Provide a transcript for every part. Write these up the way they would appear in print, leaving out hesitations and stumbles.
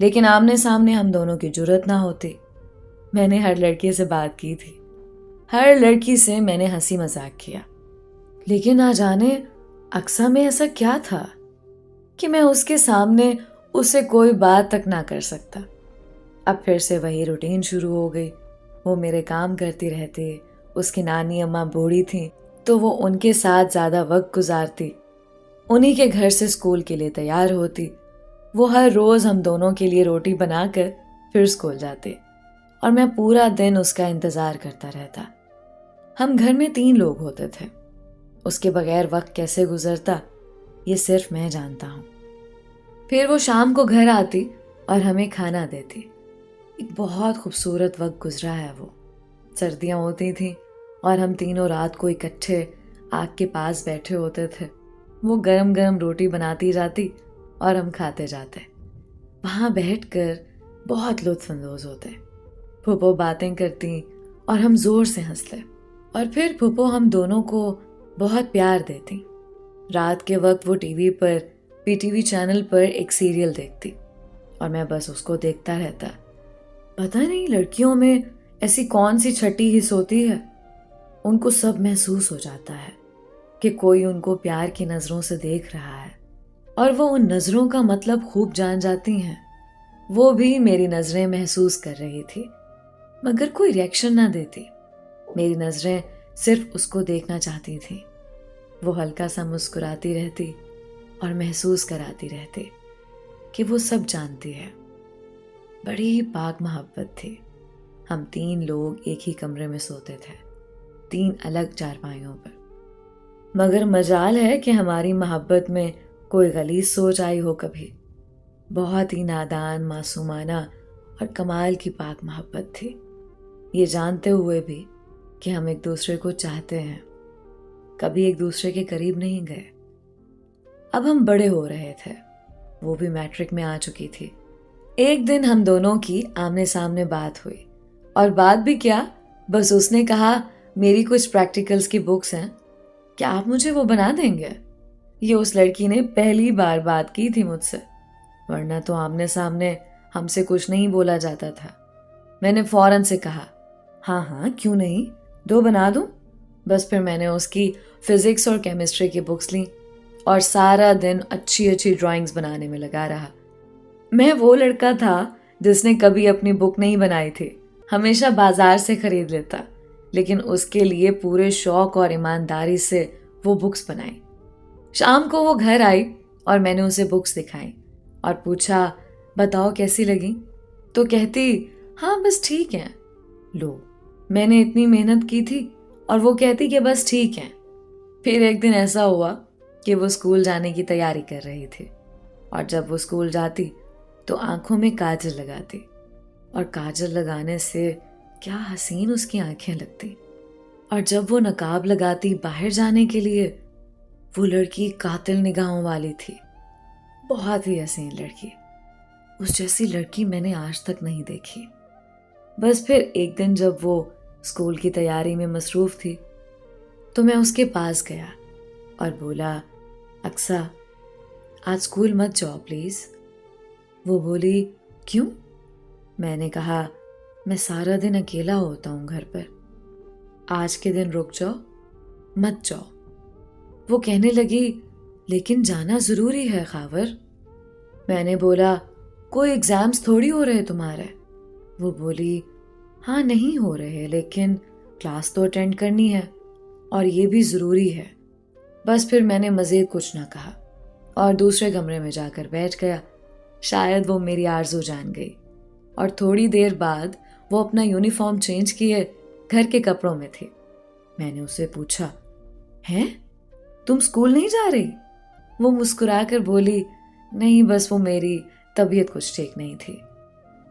لیکن آمنے سامنے ہم دونوں کی جرت نہ ہوتی۔ میں نے ہر لڑکی سے بات کی تھی، ہر لڑکی سے میں نے ہنسی مذاق کیا، لیکن نہ جانے اقصیٰ میں ایسا کیا تھا کہ میں اس کے سامنے اسے کوئی بات تک نہ کر سکتا۔ اب پھر سے وہی روٹین شروع ہو گئی۔ وہ میرے کام کرتی رہتی، اس کی نانی اماں بوڑھی تھیں تو وہ ان کے ساتھ زیادہ وقت گزارتی، انہی کے گھر سے اسکول کے لیے تیار ہوتی۔ وہ ہر روز ہم دونوں کے لیے روٹی بنا کر پھر اسکول جاتے اور میں پورا دن اس کا انتظار کرتا رہتا۔ ہم گھر میں 3 لوگ ہوتے تھے، اس کے بغیر وقت کیسے گزرتا یہ صرف میں جانتا ہوں۔ پھر وہ شام کو گھر آتی اور ہمیں کھانا دیتی۔ ایک بہت خوبصورت وقت گزرا ہے وہ۔ سردیاں ہوتی تھیں اور ہم تینوں رات کو اکٹھے آگ کے پاس بیٹھے ہوتے تھے۔ وہ گرم گرم روٹی بناتی جاتی اور ہم کھاتے جاتے۔ وہاں بیٹھ کر بہت لطف اندوز ہوتے۔ پھوپھو باتیں کرتی اور ہم زور سے ہنستے، اور پھر پھوپھو ہم دونوں کو بہت پیار دیتی۔ رات کے وقت وہ ٹی وی پر PTV چینل پر ایک سیریل دیکھتی اور میں بس اس کو دیکھتا رہتا۔ پتہ نہیں لڑکیوں میں ایسی کون سی چھٹی حص ہوتی ہے، ان کو سب محسوس ہو جاتا ہے کہ کوئی ان کو پیار کی نظروں سے دیکھ رہا ہے، اور وہ ان نظروں کا مطلب خوب جان جاتی ہیں۔ وہ بھی میری نظریں محسوس کر رہی تھی مگر کوئی ریئیکشن نہ دیتی۔ میری نظریں صرف اس کو دیکھنا چاہتی تھیں۔ وہ ہلکا سا مسکراتی رہتی اور محسوس کراتی رہتی کہ وہ سب جانتی ہے۔ بڑی ہی پاک محبت تھی۔ ہم 3 لوگ ایک ہی کمرے میں سوتے تھے، 3 الگ چارپائیوں پر، مگر مجال ہے کہ ہماری محبت میں کوئی غلیظ سوچ آئی ہو کبھی۔ بہت ہی نادان، معصومانہ اور کمال کی پاک محبت تھی، یہ جانتے ہوئے بھی کہ ہم ایک دوسرے کو چاہتے ہیں، کبھی ایک دوسرے کے قریب نہیں گئے۔ اب ہم بڑے ہو رہے تھے، وہ بھی میٹرک میں آ چکی تھی۔ ایک دن ہم دونوں کی آمنے سامنے بات ہوئی، اور بات بھی کیا، بس اس نے کہا میری کچھ پریکٹیکلز کی بکس ہیں، کیا آپ مجھے وہ بنا دیں گے؟ یہ اس لڑکی نے پہلی بار بات کی تھی مجھ سے، ورنہ تو آمنے سامنے ہم سے کچھ نہیں بولا جاتا تھا۔ میں نے فوراً سے کہا ہاں ہاں کیوں نہیں، 2 بنا دوں۔ بس پھر میں نے اس کی فزکس اور کیمسٹری کی بکس لیں اور سارا دن اچھی ڈرائنگز بنانے میں لگا رہا۔ میں وہ لڑکا تھا جس نے کبھی اپنی بک نہیں بنائی تھی، ہمیشہ بازار سے خرید لیتا، لیکن اس کے لیے پورے شوق اور ایمانداری سے وہ بکس بنائی۔ شام کو وہ گھر آئی اور میں نے اسے بکس دکھائی اور پوچھا بتاؤ کیسی لگی؟ تو کہتی ہاں بس ٹھیک ہیں۔ لو، میں نے اتنی محنت کی تھی اور وہ کہتی کہ بس ٹھیک ہیں۔ پھر ایک دن ایسا ہوا کہ وہ اسکول جانے کی تیاری کر رہی تھی، اور جب وہ اسکول جاتی تو آنکھوں میں کاجل لگاتی، اور کاجل لگانے سے کیا حسین اس کی آنکھیں لگتی، اور جب وہ نقاب لگاتی باہر جانے کے لیے، وہ لڑکی قاتل نگاہوں والی تھی، بہت ہی حسین لڑکی۔ اس جیسی لڑکی میں نے آج تک نہیں دیکھی۔ بس پھر ایک دن جب وہ اسکول کی تیاری میں مصروف تھی تو میں اس کے پاس گیا اور بولا اقصیٰ آج اسکول مت جاؤ پلیز۔ وہ بولی کیوں؟ میں نے کہا میں سارا دن اکیلا ہوتا ہوں گھر پر، آج کے دن رک جاؤ، مت جاؤ۔ وہ کہنے لگی لیکن جانا ضروری ہے خاور۔ میں نے بولا کوئی ایگزامز تھوڑی ہو رہے تمہارے؟ وہ بولی ہاں نہیں ہو رہے، لیکن کلاس تو اٹینڈ کرنی ہے اور یہ بھی ضروری ہے۔ بس پھر میں نے مزید کچھ نہ کہا اور دوسرے کمرے میں جا کر بیٹھ گیا۔ شاید وہ میری آرزو جان گئی، اور تھوڑی دیر بعد وہ اپنا یونیفارم چینج کیے گھر کے کپڑوں میں تھی۔ میں نے اسے پوچھا ہیں تم اسکول نہیں جا رہی؟ وہ مسکرا کر بولی نہیں، بس وہ میری طبیعت کچھ ٹھیک نہیں تھی،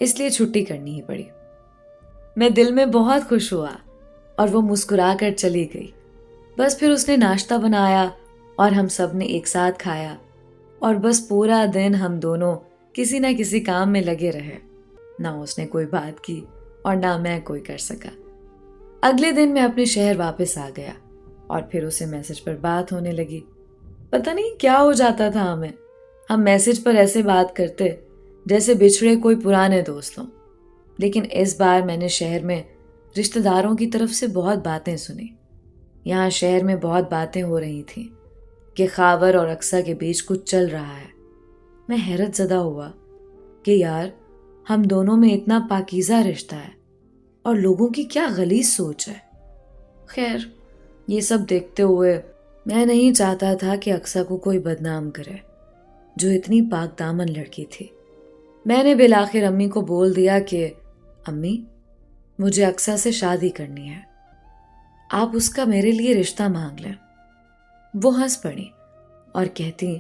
اس لیے چھٹی کرنی ہی پڑی۔ میں دل میں بہت خوش ہوا اور وہ مسکرا کر چلی گئی۔ بس پھر اس نے ناشتہ بنایا اور ہم سب نے ایک ساتھ کھایا، اور بس پورا دن ہم دونوں کسی نہ کسی کام میں لگے رہے۔ نہ اس نے کوئی بات کی اور نہ میں کوئی کر سکا۔ اگلے دن میں اپنے شہر واپس آ گیا اور پھر اسے میسج پر بات ہونے لگی۔ پتہ نہیں کیا ہو جاتا تھا ہم میسج پر ایسے بات کرتے جیسے بچھڑے کوئی پرانے دوست ہوں۔ لیکن اس بار میں نے شہر میں رشتہ داروں کی طرف سے بہت باتیں سنی۔ یہاں شہر میں بہت باتیں ہو رہی تھیں کہ خاور اور اقصیٰ کے بیچ کچھ چل رہا ہے۔ میں حیرت زدہ ہوا کہ یار، ہم دونوں میں اتنا پاکیزہ رشتہ ہے اور لوگوں کی کیا غلیظ سوچ ہے۔ خیر، یہ سب دیکھتے ہوئے میں نہیں چاہتا تھا کہ اقصیٰ کو کوئی بدنام کرے، جو اتنی پاک دامن لڑکی تھی۔ میں نے بالآخر امی کو بول دیا کہ امی، مجھے اقصیٰ سے شادی کرنی ہے، آپ اس کا میرے لیے رشتہ مانگ لیں۔ وہ ہنس پڑی اور کہتی،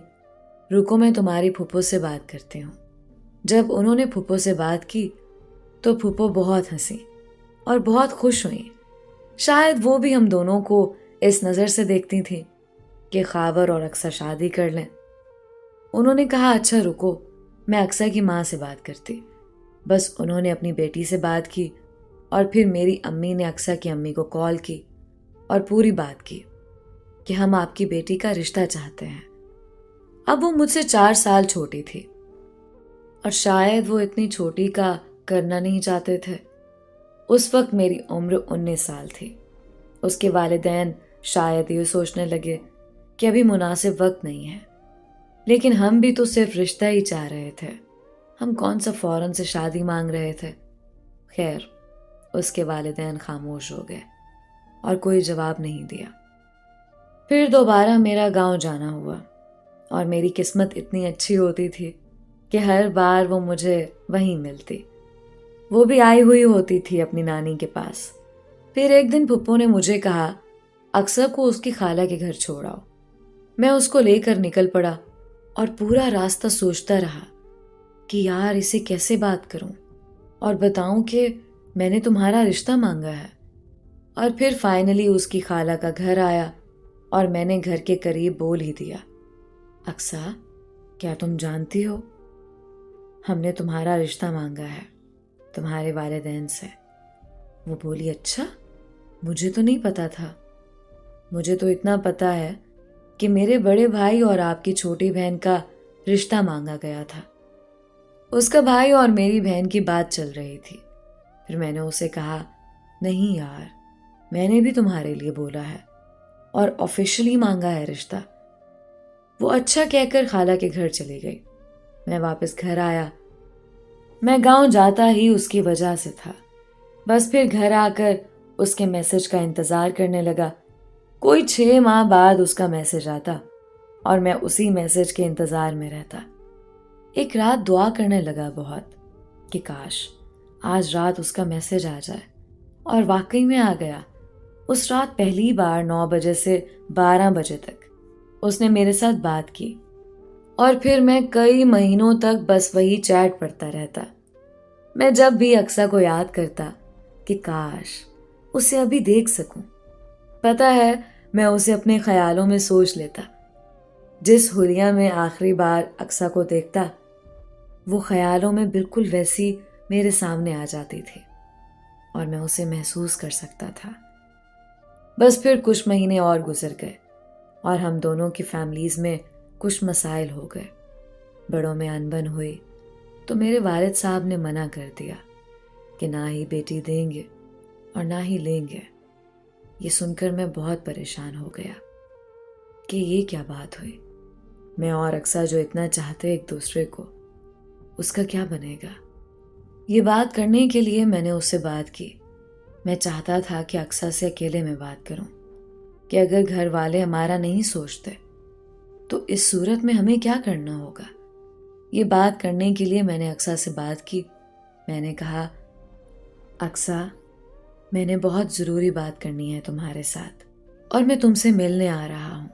رکو میں تمہاری پھپھو سے بات کرتی ہوں۔ جب انہوں نے پھپھو سے بات کی تو پھپھو بہت ہنسی اور بہت خوش ہوئیں۔ شاید وہ بھی ہم دونوں کو اس نظر سے دیکھتی تھی کہ خاور اور اقصیٰ شادی کر لیں۔ انہوں نے کہا، اچھا رکو، میں اقصیٰ کی ماں سے بات کرتی۔ بس انہوں نے اپنی بیٹی سے بات کی اور پھر میری امی نے اقصیٰ کی امی کو کال کی اور پوری بات کی کہ ہم آپ کی بیٹی کا رشتہ چاہتے ہیں۔ اب وہ مجھ سے 4 سال چھوٹی تھی اور شاید وہ اتنی چھوٹی کا کرنا نہیں چاہتے تھے۔ اس وقت میری عمر 19 سال تھی۔ اس کے والدین شاید یہ سوچنے لگے کہ ابھی مناسب وقت نہیں ہے، لیکن ہم بھی تو صرف رشتہ ہی چاہ رہے تھے، ہم کون سا فوراً سے شادی مانگ رہے تھے۔ خیر، اس کے والدین خاموش ہو گئے اور کوئی جواب نہیں دیا۔ پھر دوبارہ میرا گاؤں جانا ہوا اور میری قسمت اتنی اچھی ہوتی تھی کہ ہر بار وہ مجھے وہیں ملتی۔ وہ بھی آئی ہوئی ہوتی تھی اپنی نانی کے پاس۔ پھر ایک دن پھپھو نے مجھے کہا، اقصیٰ کو اس کی خالہ کے گھر چھوڑ آؤ۔ میں اس کو لے کر نکل پڑا اور پورا راستہ سوچتا رہا کہ یار، اسے کیسے بات کروں اور بتاؤں کہ میں نے تمہارا رشتہ مانگا ہے۔ اور پھر فائنلی اس کی خالہ کا گھر آیا اور میں نے گھر کے قریب بول ہی دیا، اقصیٰ، کیا تم جانتی ہو، ہم نے تمہارا رشتہ مانگا ہے تمہارے والدین سے۔ وہ بولی، اچھا، مجھے تو نہیں پتا تھا۔ مجھے تو اتنا پتا ہے کہ میرے بڑے بھائی اور آپ کی چھوٹی بہن کا رشتہ مانگا گیا تھا۔ اس کا بھائی اور میری بہن کی بات چل رہی تھی۔ پھر میں نے اسے کہا، نہیں یار، میں نے بھی تمہارے لیے بولا ہے اور آفیشلی مانگا ہے رشتہ۔ وہ اچھا کہہ کر خالہ کے گھر چلی گئی۔ میں واپس گھر آیا۔ میں گاؤں جاتا ہی اس کی وجہ سے تھا۔ بس پھر گھر آ کر اس کے میسج کا انتظار کرنے لگا۔ کوئی 6 ماہ بعد اس کا میسج آتا اور میں اسی میسج کے انتظار میں رہتا۔ ایک رات دعا کرنے لگا بہت کہ کاش آج رات اس کا میسج آ جائے، اور واقعی میں آ گیا۔ اس رات پہلی بار 9 بجے سے 12 بجے تک اس نے میرے ساتھ بات کی، اور پھر میں کئی مہینوں تک بس وہی چیٹ پڑھتا رہتا۔ میں جب بھی اقصیٰ کو یاد کرتا کہ کاش اسے ابھی دیکھ سکوں۔ پتہ ہے، میں اسے اپنے خیالوں میں سوچ لیتا۔ جس حلیہ میں آخری بار اقصیٰ کو دیکھتا، وہ خیالوں میں بالکل ویسی میرے سامنے آ جاتی تھی اور میں اسے محسوس کر سکتا تھا۔ بس پھر کچھ مہینے اور گزر گئے اور ہم دونوں کی فیملیز میں کچھ مسائل ہو گئے۔ بڑوں میں انبن ہوئی تو میرے والد صاحب نے منع کر دیا کہ نہ ہی بیٹی دیں گے اور نہ ہی لیں گے۔ یہ سن کر میں بہت پریشان ہو گیا کہ یہ کیا بات ہوئی۔ میں اور اقصیٰ جو اتنا چاہتے ایک دوسرے کو، اس کا کیا بنے گا؟ یہ بات کرنے کے لیے میں نے اس سے بات کی۔ میں چاہتا تھا کہ اقصیٰ سے اکیلے میں بات کروں کہ اگر گھر والے ہمارا نہیں سوچتے تو اس صورت میں ہمیں کیا کرنا ہوگا۔ یہ بات کرنے کے لیے میں نے اقصیٰ سے بات کی۔ میں نے کہا، اقصیٰ، میں نے بہت ضروری بات کرنی ہے تمہارے ساتھ اور میں تم سے ملنے آ رہا ہوں۔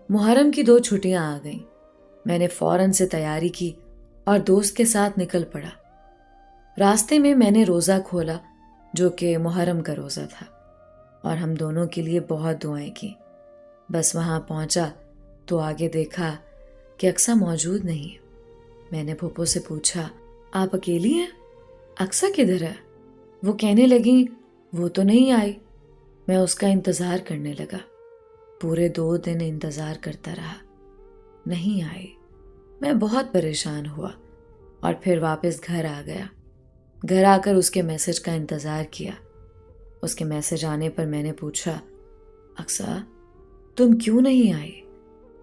محرم کی 2 چھٹیاں آ گئیں۔ میں نے فوراً سے تیاری کی اور دوست کے ساتھ نکل پڑا۔ راستے میں نے روزہ کھولا جو کہ محرم کا روزہ تھا، اور ہم دونوں کے لیے بہت دعائیں کی۔ بس وہاں پہنچا تو آگے دیکھا کہ اقصیٰ موجود نہیں۔ میں نے پھپھو سے پوچھا، آپ اکیلی ہیں؟ اقصیٰ کدھر ہے؟ وہ کہنے لگیں، وہ تو نہیں آئی۔ میں اس کا انتظار کرنے لگا۔ پورے 2 دن انتظار کرتا رہا، نہیں آئی۔ میں بہت پریشان ہوا اور پھر واپس گھر آ گیا۔ گھر آ کر اس کے میسج کا انتظار کیا۔ اس کے میسج آنے پر میں نے پوچھا، اقصیٰ تم کیوں نہیں آئی؟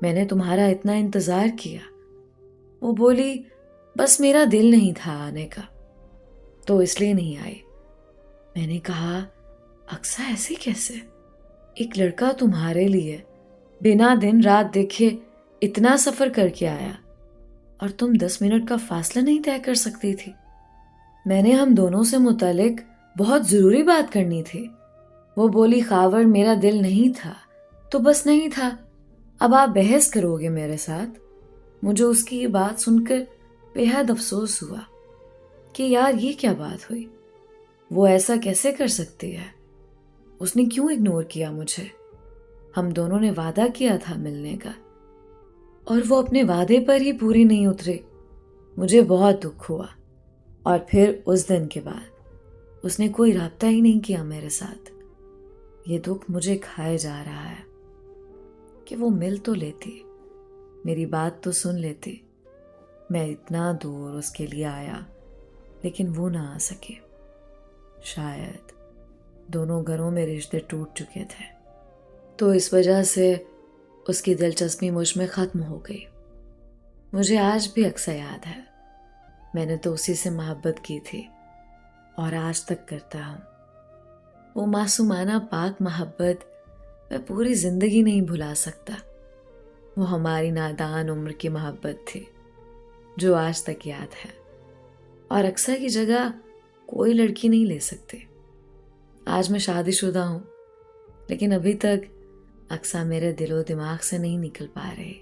میں نے تمہارا اتنا انتظار کیا۔ وہ بولی، بس میرا دل نہیں تھا آنے کا، تو اس لیے نہیں آئی۔ میں نے کہا، اقصیٰ ایسے کیسے؟ ایک لڑکا تمہارے لیے بنا دن رات دیکھے اتنا سفر کر کے آیا اور تم 10 منٹ کا فاصلہ نہیں طے کر سکتی تھی؟ میں نے ہم دونوں سے متعلق بہت ضروری بات کرنی تھی۔ وہ بولی، خاور میرا دل نہیں تھا تو بس نہیں تھا، اب آپ بحث کرو گے میرے ساتھ؟ مجھے اس کی یہ بات سن کر بے حد افسوس ہوا کہ یار یہ کیا بات ہوئی، وہ ایسا کیسے کر سکتی ہے؟ اس نے کیوں اگنور کیا مجھے؟ ہم دونوں نے وعدہ کیا تھا ملنے کا اور وہ اپنے وعدے پر ہی پوری نہیں اترے۔ مجھے بہت دکھ ہوا، اور پھر اس دن کے بعد اس نے کوئی رابطہ ہی نہیں کیا میرے ساتھ۔ یہ دکھ مجھے کھائے جا رہا ہے کہ وہ مل تو لیتی، میری بات تو سن لیتی۔ میں اتنا دور اس کے لیے آیا لیکن وہ نہ آ سکے۔ شاید دونوں گھروں میں رشتے ٹوٹ چکے تھے، تو اس وجہ سے اس کی دلچسپی مجھ میں ختم ہو گئی۔ مجھے آج بھی اکثر یاد ہے، میں نے تو اسی سے محبت کی تھی اور آج تک کرتا ہوں۔ وہ معصومانہ پاک محبت میں پوری زندگی نہیں بھلا سکتا۔ وہ ہماری نادان عمر کی محبت تھی جو آج تک یاد ہے، اور اکثر کی جگہ کوئی لڑکی نہیں لے سکتی۔ آج میں شادی شدہ ہوں لیکن ابھی تک اقصیٰ میرے دل و دماغ سے نہیں نکل پا رہی۔